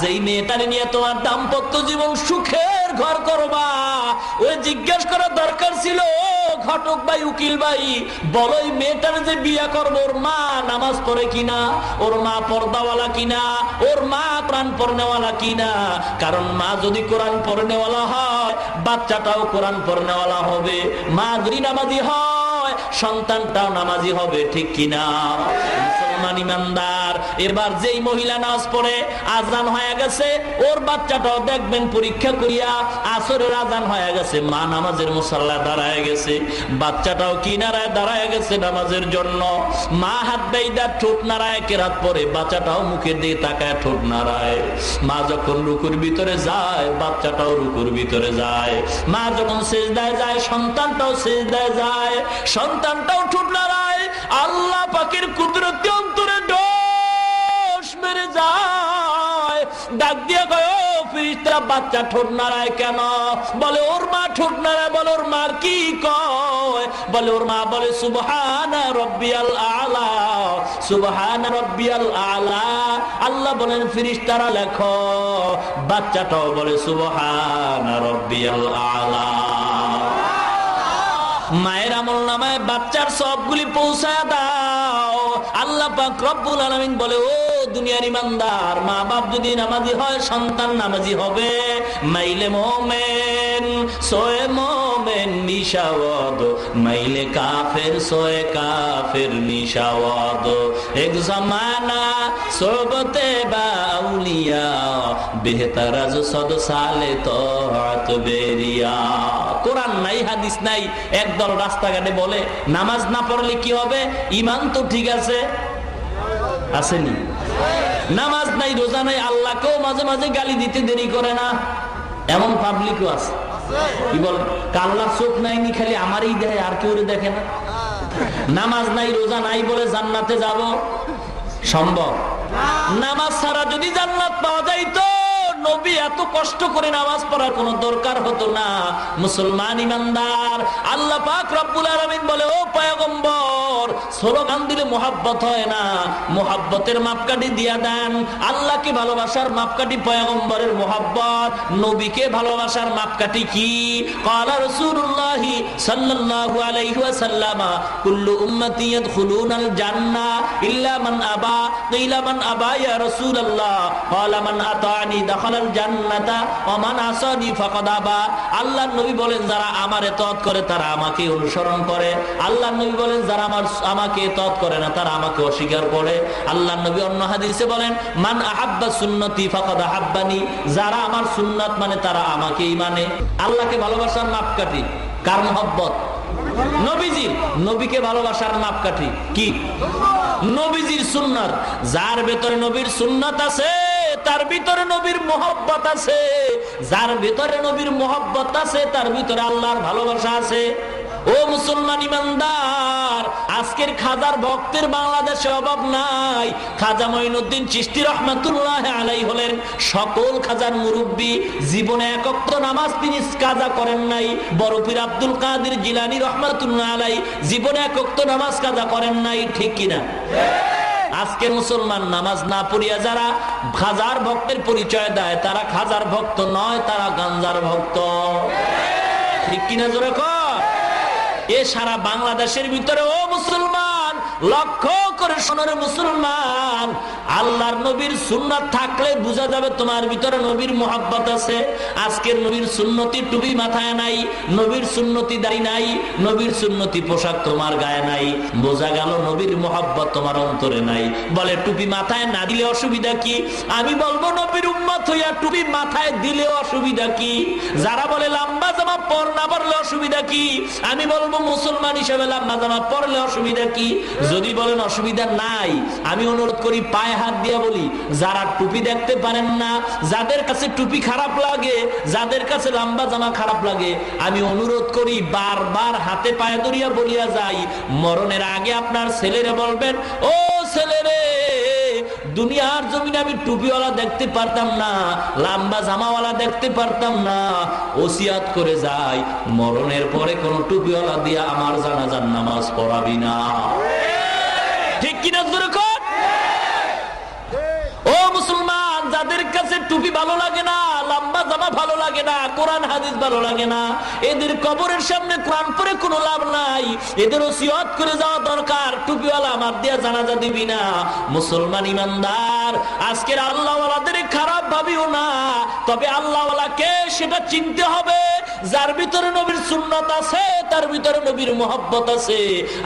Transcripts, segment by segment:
যেই মেয়েটারে নিয়ে তোমার দাম্পত্য জীবন সুখের ঘর করবা, ওই জিজ্ঞেস করার দরকার ছিল, ঘটক ভাই, উকিল ভাই, বলো এই মেয়েটার যে বিয়া করবো, ওর মা নামাজ পড়ে কিনা, ওর মা পর্দাওয়ালা কিনা, ওর মা কোরআন পড়নেওয়ালা কিনা। কারণ মা যদি কোরআন পড়নেওয়ালা হয়, বাচ্চাটাও কোরআন পড়নেওয়ালা হবে। মা যদি নামাজি হয়, সন্তানটাও নামাজি হবে, ঠিক কিনা? মুসলমান ইমানদার, এবার যেই মহিলা নামাজ পড়ে, আজান হয়ে গেছে, ওর বাচ্চাটাও দেখবেন পরীক্ষা করিয়া আসরের আজান হয়ে গেছে, মা নামাজের মুসাল্লায় দাঁড়ায় গেছে, বাচ্চাটাও কিনারায় দাঁড়ায় গেছে নামাজের জন্য। মা হাত বেইদা ঠোঁট নাড়ায় কেরাত পরে, বাচ্চাটাও মুখের দিকে তাকায় ঠোঁট নাড়ায়। মা যখন রুকুর ভিতরে যায়, বাচ্চাটাও রুকুর ভিতরে যায়। মা যখন সিজদায় যায়, সন্তানটাও সিজদায় যায়, সন্তানটাও ঠোঁট নাড়ায়। আল্লাহ পাকের কুদরতি অন্তরে ডোস মেরে যায়। ডাক দিয়ে কয়, ও ফেরেশতারা, বাচ্চা ঠোঁট নাড়ায় কেন? বলে ওর মা ঠোঁট নাড়ায়। বলে ওর মার কি কয়? বলে ওর মা বলে সুবহানা রাব্বিয়াল আলা, সুবহানা রাব্বিয়াল আলা। আল্লাহ বলেন ফেরেশতারা লেখো, বাচ্চাটাও বলে সুবহানা রাব্বিয়াল আলা। মায়ের আমল নামায় বাচ্চার সবগুলি পৌঁছায় দাও। আল্লাহ পাক রব্বুল আলামিন বলে, ও দুনিয়ার ইমানদার, মা বাপ যদি নামাজি হয়, সন্তান নামাজি হবে। মাইলে মোমেন সোয়ে মোমেন নিশাওয়াদ, মাইলে কাফের সোয়ে কাফের নিশাওয়াদ। এক জমানা সোবতে বা আউলিয়া, বেহতার আজ সদ সালে তো হাত বেরিয়া। কোরআন নাই, হাদিস নাই, একদল রাস্তাঘাটে বলে নামাজ না পড়লে কি হবে? ইমান তো ঠিক আছে, আসেনি? নামাজ নাই, রোজা নাই, আল্লাহকেও মাঝে মাঝে গালি দিতে দেরি করে না, এমন পাবলিকও আছে। কি বল, আল্লাহর চোখ নাইনি, খালি আমারই দেখে, আর কেউ দেখে না। নামাজ নাই, রোজা নাই বলে জান্নাতে যাব সম্ভব? নামাজ ছাড়া যদি জান্নাত পাওয়া যাইতো, নবী এত কষ্ট করে নামাজ পড়ার কোনো দরকার হতো না। মুসলমান ইমানদার, আল্লাহ পাক রব্বুল আলামিন বলে, ও পয়গম্বর, স্লোগান দিলে মুহাব্বত হয় না, মুহাব্বতের মাপকাঠি দিয়া দেন। আল্লাহকে ভালোবাসার মাপকাঠি পয়গম্বরের মুহাব্বত, নবীকে ভালোবাসার মাপকাঠি কি? ক্বালা রাসূলুল্লাহ সাল্লাল্লাহু আলাইহি ওয়াসাল্লাম, কুল্লু উম্মতি ইয়াদখুলুনাল জান্নাহ ইল্লা মান আবা। কিলা মান আবা ইয়া রাসূলুল্লাহ? ক্বালা মান আতানি দাখালাল জান্নাতা ওয়া মান আসানি ফাকাদ আবা। আল্লাহর নবী বলেন, যারা আমার ইতাআত করে তারা আমাকে অনুসরণ করে। আল্লাহর নবী বলেন, যারা আমাকে ইতাআত করে না তারা আমাকে অস্বীকার করে। আল্লাহর নবী অন্য হাদিসে বলেন, মান আহাব্বা সুন্নতি ফাকাদ আহাব্বানি, যারা আমার সুন্নাত মানে তারা আমাকেই মানে। আল্লাহকে ভালোবাসার মাপকাঠি কার মহব্বত? নবীজির। নবীকে ভালোবাসার মাপকাঠি কি? নবীজির সুন্নাত। যার ভেতরে নবীর সুন্নাত আছে, তার ভিতরে নবীর মোহব্বত আছে। যার ভিতরে নবীর মোহব্বত আছে, তার ভিতরে আল্লাহর ভালোবাসা আছে। ও মুসলমান ইমানদার, আজকের খাজার ভক্তের বাংলাদেশে অভাব নাই। খাজা মঈনুদ্দিন চিশতি রহমাতুল্লাহ আলাইহি হলেন সকল খাজার মুরব্বী। জীবনে এক ওয়াক্ত নামাজ তিনি কাজা করেন নাই। বড় পীর আব্দুল কাদের জিলানী রহমাতুল্লাহ আলাইহি জীবনে এক ওয়াক্ত নামাজ কাজা করেন নাই, ঠিক কিনা? আজকের মুসলমান নামাজ না পড়িয়া যারা খাজার ভক্তের পরিচয় দেয়, তারা খাজার ভক্ত নয়, তারা গাঞ্জার ভক্ত, ঠিক কিনা? জোরে কর। এ সারা বাংলাদেশের ভিতরে, ও মুসলমান, লক্ষ্য করে শোনো মুসলমান, আল্লাহর নবীর সুন্নাত থাকলে বোঝা যাবে তোমার ভিতরে নবীর মোহাব্বত আছে। আজকের নবীর সুন্নতি টুপি মাথায় নাই, নবীর সুন্নতি দাড়ি নাই, নবীর সুন্নতি পোশাক তোমার গায়ে নাই, বোঝা গেল নবীর মোহাব্বত তোমার অন্তরে নাই। বলে টুপি মাথায় না দিলে অসুবিধা কি? আমি বলবো নবীর উম্মত হইয়া টুপি মাথায় দিলে অসুবিধা কি? যারা বলে লম্বা জামা পর না পরলে অসুবিধা কি? আমি বলবো মুসলমান হিসেবে লম্বা জামা পরলে অসুবিধা কি? যদি বলেন অসুবিধা নাই, আমি অনুরোধ করি, পায়ে হাত দিয়া বলি, যারা টুপি দেখতে পারেন না, যাদের কাছে টুপি খারাপ লাগে, যাদের কাছে লম্বা জামা খারাপ লাগে, আমি অনুরোধ করি, বারবার হাতে পায়ে ধরিয়া বলিয়া যাই, মরণের আগে আপনার ছেলেরে বলবেন, ও ছেলেরে, দুনিয়ার জমিনে আমি টুপিওয়ালা দেখতে পারতাম না, লম্বা জামাওয়ালা দেখতে পারতাম না, ওসিয়াত করে যাই, মরণের পরে কোন টুপিওয়ালা দিয়া আমার জানাজার নামাজ পড়াবি না, ঠিক কিনা? ও মুসলমান, যাদের কাছে টুপি ভালো লাগে না, লম্বা জামা ভালো লাগে না, কোরআন হাদিস ভালো লাগে না, এদের কবরের সামনে কোরআন পড়ে কোনো লাভ নাই, এদের ওসিয়ত করে যাওয়া দরকার, টুপিওয়ালা আমার দিয়া জানাজা দিবি না। মুসলমান ইমানদার, আজকের আল্লাহওয়ালাদের খারাপ ভাবিও না, তবে আল্লাহওয়ালাকে সেটা চিনতে হবে। যার ভিতরে নবীর সুন্নাত আছে, তার ভিতরে নবীর মুহাব্বত আছে।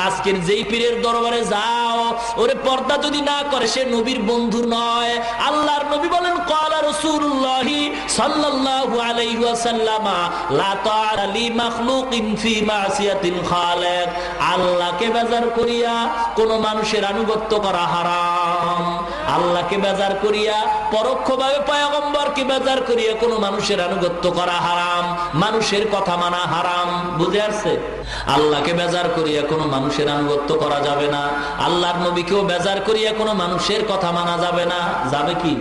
আজকের যেই পীরের দরবারে যাও, ওরে পর্দা যদি না করে সে নবীর বন্ধু নয়। আল্লাহর নবী বলেন, ক্বালা রাসূলুল্লাহি সাল্লাল্লাহু আলাইহি ওয়াসাল্লাম, লা তাআতা লি মাখলুকিন ফি মাসিয়াতিল খালিক। আল্লাহকে বেজার করিয়া কোন মানুষের আনুগত্য করা হারাম। আল্লাহকে বেজার করিয়া, পরোক্ষভাবে পয়গম্বরকে বেজার করিয়া কোন মানুষের আনুগত্য করা হারাম, মানুষের কথা মানা হারাম। বুঝে আসছে? আল্লাহকে বেজার করিয়া কোন মানুষের আনুগত্য করা যাবে না, আল্লাহর নবীকেও বেজার করিয়া কোন মানুষের কথা মানা যাবে না। যাবে কি?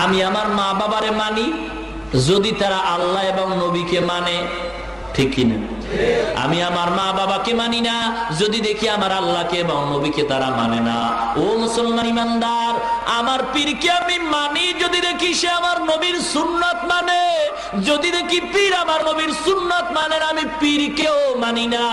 আমি আমার মা বাবারে মানি যদি তারা আল্লাহ এবং নবীকে মানে, ঠিক কিনা? আমি আমার মা বাবাকে মানি না যদি দেখি আমার আল্লাহকে এবং নবীকে তারা মানে না। ও মুসলমান ইমানদার, আমার পীরকে আমি মানি যদি দেখি সে আমার নবীর সুন্নাত মানে। যদি দেখি পীর আমার নবীর সুন্নাত মানে না, আমি পীরকেও মানি না।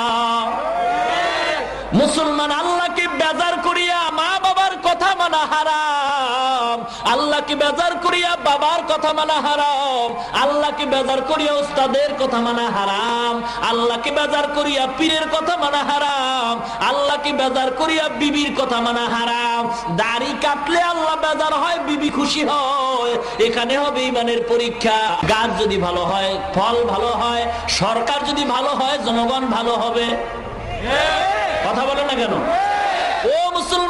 মুসলমান, আল্লাহকে বেজার করিয়া মা বাবার কথা মানা হারাম, আল্লাহকে বেজার করিয়া বাবার কথা মানা হারাম, আল্লাহকে বেজার করিয়া উস্তাদের কথা মানা হারাম, আল্লাহকে বেজার করিয়া পীরের কথা মানা হারাম, আল্লাহকে বেজার করিয়া বিবির কথা মানা হারাম। দাড়ি কাটলে আল্লাহ বেজার হয়, বিবি খুশি হয়। এখানে হবে ইমানের পরীক্ষা। গাছ যদি ভালো হয়, ফল ভালো হয়, সরকার যদি ভালো হয়, জনগণ ভালো হবে। কথা বলে না কেন? ও মুসলমান,